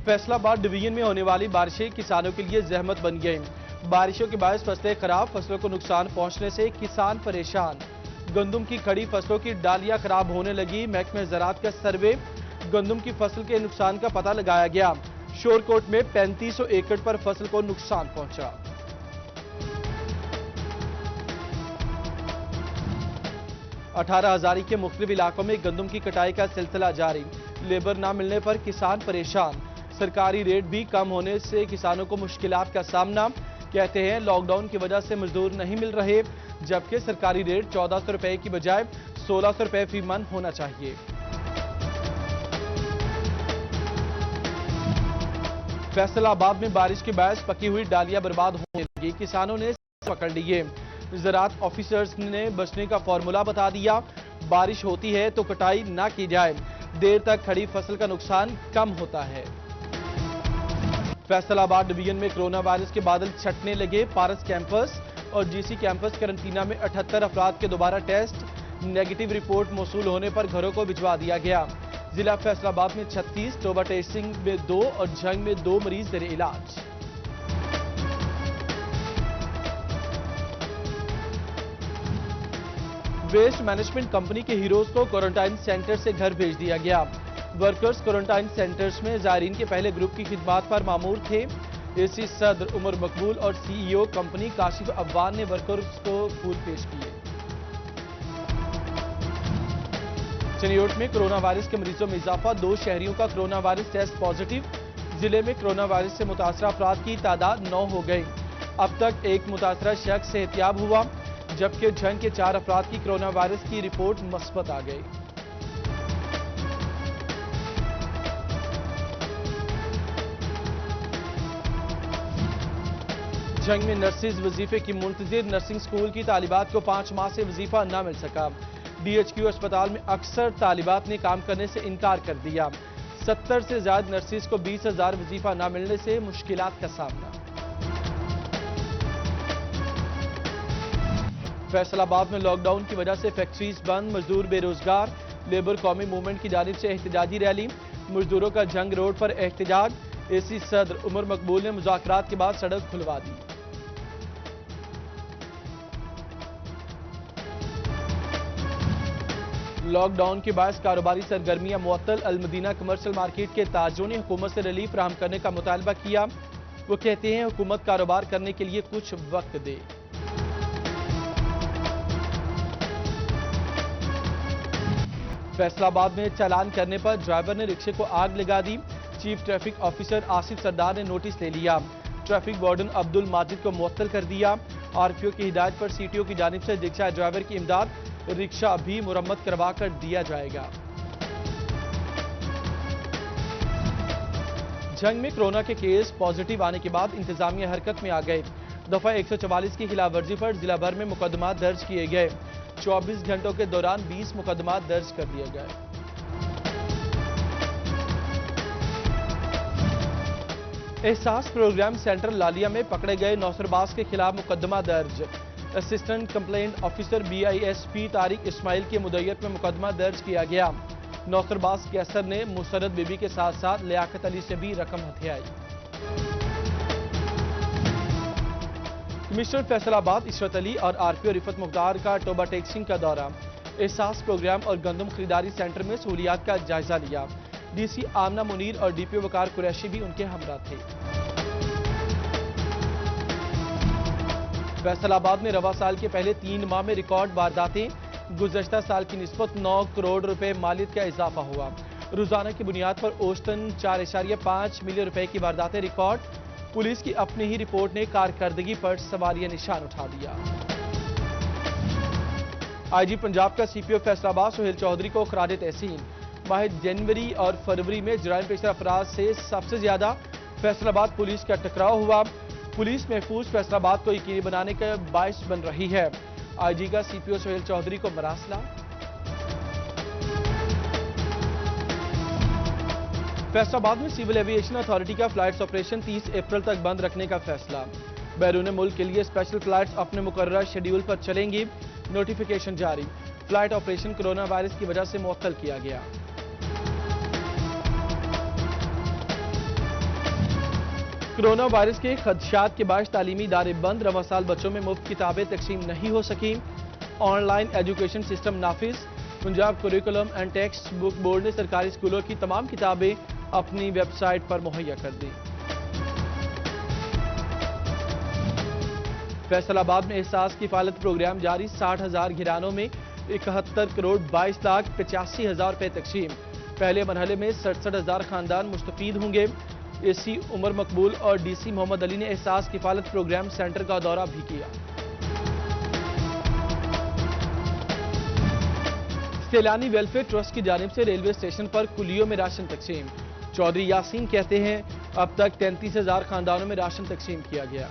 फैसला आबाद डिवीजन में होने वाली बारिशें किसानों के लिए जहमत बन गई। बारिशों के बायस फसलें खराब, फसलों को नुकसान पहुंचने से किसान परेशान। गंदम की खड़ी फसलों की डालियां खराब होने लगी। महकमे ज़राअत का सर्वे, गंदम की फसल के नुकसान का पता लगाया गया। शोरकोट में 3500 एकड़ पर फसल को नुकसान पहुंचा। अठारह हजारी के मुख्तलिफ इलाकों में गंदम की कटाई का सिलसिला जारी। लेबर न मिलने पर किसान परेशान। सरकारी रेट भी कम होने से किसानों को मुश्किलात का सामना। कहते हैं लॉकडाउन की वजह से मजदूर नहीं मिल रहे, जबकि सरकारी रेट 1400 रुपए की बजाय 1600 रुपए फी मन होना चाहिए। फैसलाबाद में बारिश के बायस पकी हुई डालियां बर्बाद होने लगी। किसानों ने पकड़ लिए। ज़राअत ऑफिसर्स ने बचने का फॉर्मूला बता दिया। बारिश होती है तो कटाई ना की जाए, देर तक खड़ी फसल का नुकसान कम होता है। फैसलाबाद डिवीजन में कोरोना वायरस के बादल छटने लगे। पारस कैंपस और जीसी कैंपस करंटीना में 78 अफराद के दोबारा टेस्ट नेगेटिव रिपोर्ट मौसूल होने पर घरों को भिजवा दिया गया। जिला फैसलाबाद में 36, टोबा टेस्टिंग में 2 और झंग में 2 मरीज जेर इलाज। वेस्ट मैनेजमेंट कंपनी के हीरोज को क्वारंटाइन सेंटर से घर भेज दिया गया। वर्कर्स क्वारंटाइन सेंटर्स में जायरीन के पहले ग्रुप की खिदमात पर मामूर थे। एसी सदर उमर मकबूल और सीईओ कंपनी काशिफ अफवान ने वर्कर्स को फूल पेश किए। चनियोट में कोरोना वायरस के मरीजों में इजाफा। 2 शहरियों का कोरोना वायरस टेस्ट पॉजिटिव। जिले में कोरोना वायरस से मुतासरा अफराद की तादाद 9 हो गई। अब तक एक मुतासरा शख्स सेहतियाब हुआ, जबकि झंग के 4 अफराद की कोरोना वायरस की रिपोर्ट मस्बत आ गई। झंग में नर्सिस वजीफे की मुंतजिर। नर्सिंग स्कूल की तालिबात को 5 माह से वजीफा न मिल सका। डीएचक्यू अस्पताल में अक्सर तालिबात ने काम करने से इनकार कर दिया। 70 से ज्यादा नर्सिस को 20,000 वजीफा न मिलने से मुश्किलात का सामना। फैसलाबाद में लॉकडाउन की वजह से फैक्ट्रीज बंद, मजदूर बेरोजगार। लेबर कौमी मूवमेंट की जानिब से एहतजाजी रैली। मजदूरों का जंग रोड पर एहतजाज। एसी सदर उमर मकबूल ने मुज़ाकरात के बाद सड़क खुलवा दी। लॉकडाउन के बायस कारोबारी सरगर्मियां मुअत्तल। अलमदीना कमर्शियल मार्केट के ताजरों ने हुकूमत से रिलीफ फराहम करने का मुतालबा किया। वो कहते हैं हुकूमत कारोबार करने के लिए कुछ वक्त दे। फैसलाबाद में चालान करने पर ड्राइवर ने रिक्शे को आग लगा दी। चीफ ट्रैफिक ऑफिसर आसिफ सरदार ने नोटिस ले लिया। ट्रैफिक वार्डन अब्दुल माजिद को मुअत्तल कर दिया। आरपीओ की हिदायत पर सीटीओ की जानिब से रिक्शा ड्राइवर की इमदाद। रिक्शा भी मुरम्मत करवा कर दिया जाएगा। झंग में कोरोना के केस पॉजिटिव आने के बाद इंतजामिया हरकत में आ गए। दफा 144 की खिलाफ वर्जी पर जिला भर में मुकदमा दर्ज किए गए। 24 घंटों के दौरान 20 मुकदमा दर्ज कर दिए गए। एहसास प्रोग्राम सेंटर लालिया में पकड़े गए नौसरबाज के खिलाफ मुकदमा दर्ज। Assistant complaint officer BISP Tariq Ismail की मुद्दत में मुकदमा दर्ज किया गया। नौसरबाज कैसर ने मुसरत बीबी के साथ साथ लियाकत अली से भी रकम हथियाई। कमिश्नर फैसलाबाद इशरत अली और आरपीओ रिफत मुख्तार का टोबा टेक्सिंग का दौरा। एहसास प्रोग्राम और गंदम खरीदारी सेंटर में सहूलियात का जायजा लिया। डीसी आमना मुनीर और डीपीओ वकार कुरैशी भी उनके हमरा थे। फैसलाबाद में रवा साल के पहले 3 माह में रिकॉर्ड वारदातें। गुज़श्ता साल की निस्बत 9 करोड़ रुपए मालियत का इजाफा हुआ। रोजाना की बुनियाद पर औसतन 4.5 मिलियन रुपए की वारदातें रिकॉर्ड। पुलिस की अपनी ही रिपोर्ट ने कारकर्दगी पर सवालिया निशान उठा दिया। आईजी पंजाब का सीपीओ फैसलाबाद सुहेल चौधरी को खराज तहसीन। माह जनवरी और फरवरी में जराइम पेशा अफराद से सबसे ज्यादा फैसलाबाद पुलिस का टकराव हुआ। पुलिस महफूज फैसलाबाद को यकीनी बनाने का बायस बन रही है। आईजी का सीपीओ सुहेल चौधरी को मरासला। फैसलाबाद में सिविल एविएशन अथॉरिटी का फ्लाइट्स ऑपरेशन 30 अप्रैल तक बंद रखने का फैसला। बैरून मुल्क के लिए स्पेशल फ्लाइट्स अपने मुकर्रर शेड्यूल पर चलेंगी। नोटिफिकेशन जारी। फ्लाइट ऑपरेशन कोरोना वायरस की वजह से मुअत्तल किया गया। कोरोना वायरस के खदशात के बायस तालीमी इदारे बंद, रवां साल बच्चों में मुफ्त किताबें तकसीम नहीं हो सकी। ऑनलाइन एजुकेशन सिस्टम नाफिज। Punjab curriculum and textbook board ने सरकारी स्कूलों की तमाम किताबें अपनी वेबसाइट पर मुहैया कर दी। फैसलाबाद में एहसास किफालत प्रोग्राम जारी, 60,000 घरानों में 71 करोड़ 22 लाख 85,000 रुपए तकसीम। पहले मरहले में 67,000 खानदान मुस्तफीद होंगे। एसी उमर मकबूल और डीसी मोहम्मद अली ने एहसास किफालत प्रोग्राम सेंटर का दौरा भी किया। सैलानी वेलफेयर ट्रस्ट की जानिब से रेलवे स्टेशन पर कुलियों में राशन तकसीम। चौधरी यासीन कहते हैं अब तक 33,000 खानदानों में राशन तकसीम किया गया।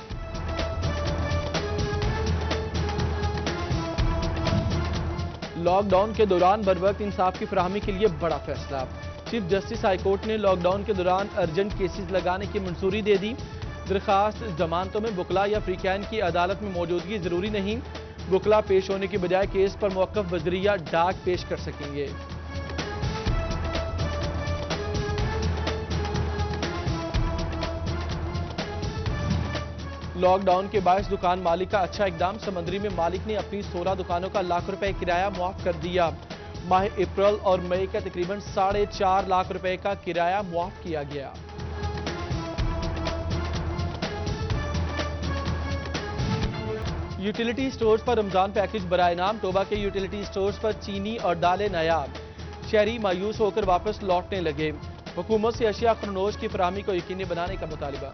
लॉकडाउन के दौरान बरवक्त इंसाफ की फराहमी के लिए बड़ा फैसला। चीफ जस्टिस हाई कोर्ट ने लॉकडाउन के दौरान अर्जेंट केसेस लगाने की मंजूरी दे दी। दरखास्त जमानतों में बुकला या फ्रीकैन की अदालत में मौजूदगी जरूरी नहीं। बुकला पेश होने की बजाय केस पर मौकफ बजरिया डाक पेश कर सकेंगे। लॉकडाउन के बायस दुकान मालिक का अच्छा इकदाम। समंदरी में मालिक ने अपनी 16 दुकानों का लाख रुपए किराया मुआफ कर दिया। माह अप्रैल और मई का तकरीबन 4.5 लाख रुपए का किराया मुआफ किया गया। यूटिलिटी स्टोर्स पर रमजान पैकेज बराए नाम। टोबा के यूटिलिटी स्टोर्स पर चीनी और दालें नायाब। शहरी मायूस होकर वापस लौटने लगे। हुकूमत से अशिया खरनोश की फराहमी को यकीनी बनाने का मुतालिबा।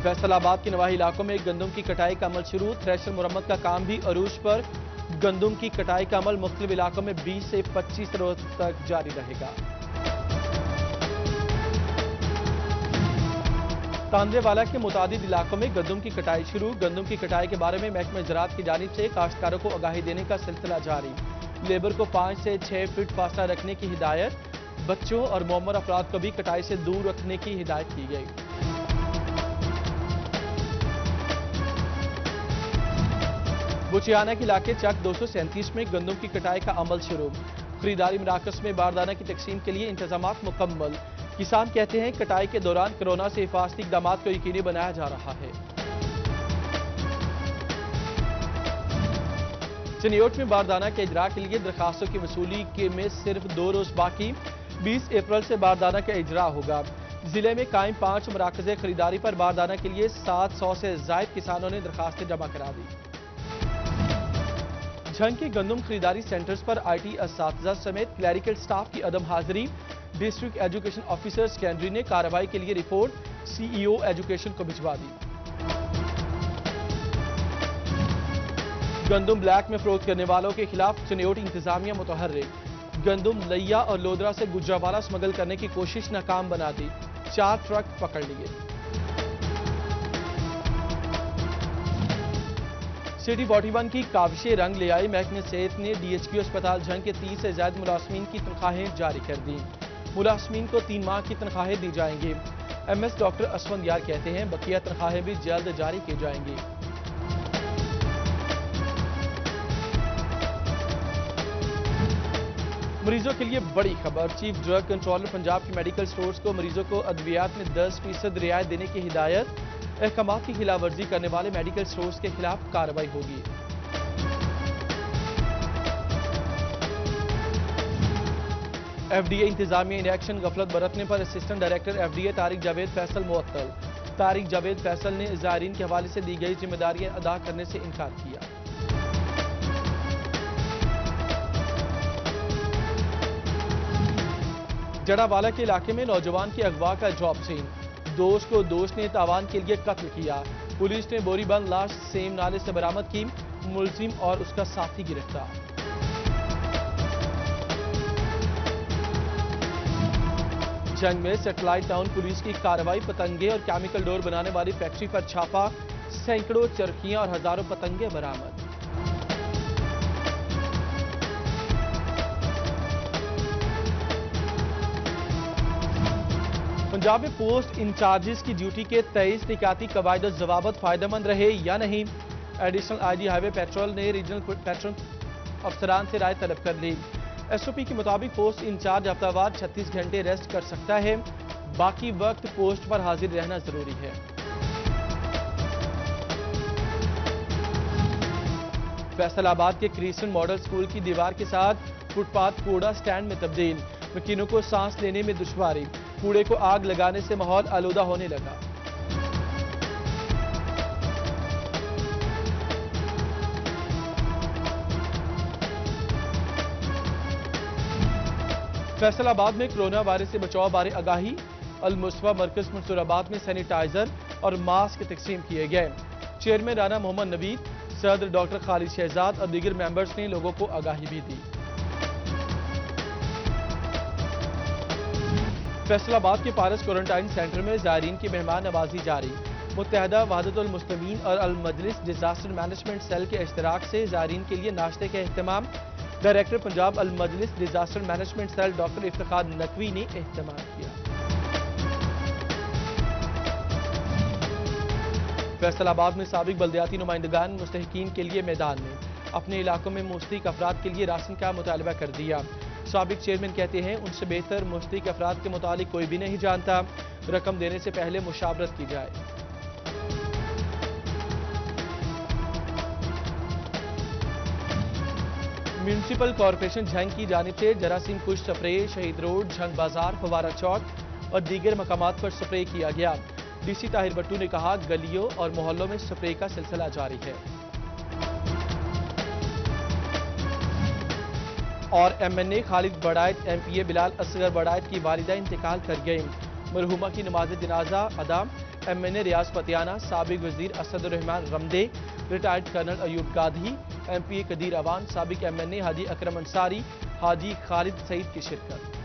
फैसलाबाद के नवाही इलाकों में गंदम की कटाई का अमल शुरू। थ्रेशर मुरम्मत का काम भी अरूज पर। गंदम की कटाई का अमल मुख्तलिफ इलाकों में 20 से 25 रोज तक जारी रहेगा। तांद्रेवाला के मुतादिद इलाकों में गंदम की कटाई शुरू। गंदम की कटाई के बारे में महकमा ज़राअत की जानिब से काश्तकारों को आगाही देने का सिलसिला जारी। लेबर को 5 से 6 फीट फासला रखने की हिदायत। बच्चों और मोमर अफराद को भी कटाई से दूर रखने की हिदायत की गई। बुचियाना के इलाके चक 237 में गंदम की कटाई का अमल शुरू। खरीदारी मराकज में बारदाना की तकसीम के लिए इंतजामात मुकम्मल। किसान कहते हैं कटाई के दौरान कोरोना से हिफाजती इक़दाम को यकीनी बनाया जा रहा है। चनियोट में बारदाना के इजरा के लिए दरखास्तों की वसूली के में सिर्फ 2 रोज बाकी। 20 अप्रैल से बारदाना का इजरा होगा। जिले में कायम 5 मराकज़े खरीदारी पर बारदाना के लिए 700 से जायद किसानों ने दरखास्तें जमा करा दी। झंग के गंदम खरीदारी सेंटर्स पर IT असातिज़ा समेत क्लैरिकल स्टाफ की अदम हाजिरी। डिस्ट्रिक्ट एजुकेशन ऑफिसर सेकेंडरी ने कार्रवाई के लिए रिपोर्ट CEO एजुकेशन को भिजवा दी। गंदम ब्लैक में फरोख्त करने वालों के खिलाफ चनियोट इंतजामिया मुतहर्रिक। गंदम लैया और लोधरा से गुजरावाला स्मगल करने की कोशिश नाकाम बना दी। 4 ट्रक पकड़ लिए। सिटी 41 की काविशें रंग ले आई। महकमे सेहत ने DHQ अस्पताल झंग के 30 से ज्यादा मुलाजमीन की तनख्वाहें जारी कर दी। मुलाजमीन को 3 माह की तनख्वाहें दी जाएंगी। MS डॉक्टर असफंद यार कहते हैं बकिया तनख्वाहें भी जल्द जारी की जाएंगी। मरीजों के लिए बड़ी खबर। चीफ ड्रग कंट्रोलर पंजाब के मेडिकल स्टोर्स को मरीजों को अद्वियात में 10% रियायत देने की हिदायत। अहकामात की खिलाफ वर्जी करने वाले मेडिकल स्टोर्स के खिलाफ कार्रवाई होगी। FDA इंतजामिया इन एक्शन गफलत बरतने पर assistant director FDA Tariq Javed Faisal मुअत्तल। तारिक जावेद फैसल ने ज़ायरीन के हवाले से दी गई जिम्मेदारियां अदा करने से इनकार किया। जड़ावाला के इलाके में नौजवान के अगवा का जॉब सीन। दोस्त को दोस्त ने तावान के लिए कत्ल किया। पुलिस ने बोरीबंद लाश सेम नाले से बरामद की। मुलजिम और उसका साथी गिरफ्तार। जंग में सैटेलाइट टाउन पुलिस की कार्रवाई। पतंगे और केमिकल डोर बनाने वाली फैक्ट्री पर छापा। सैकड़ों चरखियां और हजारों पतंगे बरामद। पंजाब में पोस्ट इंचार्जेस की ड्यूटी के 23 निकाती कवायद जवाबत फायदेमंद रहे या नहीं। एडिशनल IG हाईवे पेट्रोल ने रीजनल पेट्रोल अफसरान से राय तलब कर ली। SOP के मुताबिक पोस्ट इंचार्ज हफ्तावार 36 घंटे रेस्ट कर सकता है, बाकी वक्त पोस्ट पर हाजिर रहना जरूरी है। फैसलाबाद के क्रिस्चियन मॉडल स्कूल की दीवार के साथ फुटपाथ कूड़ा स्टैंड में तब्दील, मकीनों को सांस लेने में दुश्वारी, कूड़े को आग लगाने से माहौल आलूदा होने लगा। फैसलाबाद में कोरोना वायरस से बचाव बारे आगाही, अल-मुस्तफा मरकज मंसूराबाद में सैनिटाइजर और मास्क तकसीम किए गए। चेयरमैन राना मोहम्मद नबीद, सदर डॉक्टर खालिद शहजाद और दीगर मेंबर्स ने लोगों को आगाही भी दी। फैसलाबाद के पारस क्वारंटाइन सेंटर में ज़ायरीन की मेहमान नवाजी जारी। मुत्तहदा वहदतुल मुस्लिमीन और Al Majlis disaster management cell के इश्तराक से ज़ायरीन के लिए नाश्ते का एहतमाम। Director Punjab Al Majlis disaster management cell doctor Iftikhar Naqvi ने एहतमाम किया। फैसलाबाद में साबिक बल्दियाती नुमाइंदगान मुस्तहिकीन के लिए मैदान में, अपने इलाकों में मुस्तहिक अफराद के लिए राशन का मुतालबा कर दिया। साबिक चेयरमैन कहते हैं उनसे बेहतर मुस्तहिक अफराद के मुतालिक कोई भी नहीं जानता, रकम देने से पहले मुशावरत की जाए। म्यूनिसिपल कॉरपोरेशन झंग की जानिब से जरासीम कुश स्प्रे शहीद रोड, झंग बाजार, फवारा चौक और दीगर मकामात पर स्प्रे किया गया। DC ताहिर भट्टू ने कहा गलियों और मोहल्लों में स्प्रे का सिलसिला जारी है। और MNA खालिद बड़ाइत, MPA बिलाल असगर बड़ाइत की वालिदा इंतकाल कर गए। मरहुमा की नमाज जनाजा अदा। MNA रियाज फतियाना, साबिक वजीर Asadurrehman Ramday, retired colonel Ayub Gadhi, MPA Qadeer Awan, साबिक MNA हाजी अकरम अंसारी, हाजी खालिद सईद की शिरकत।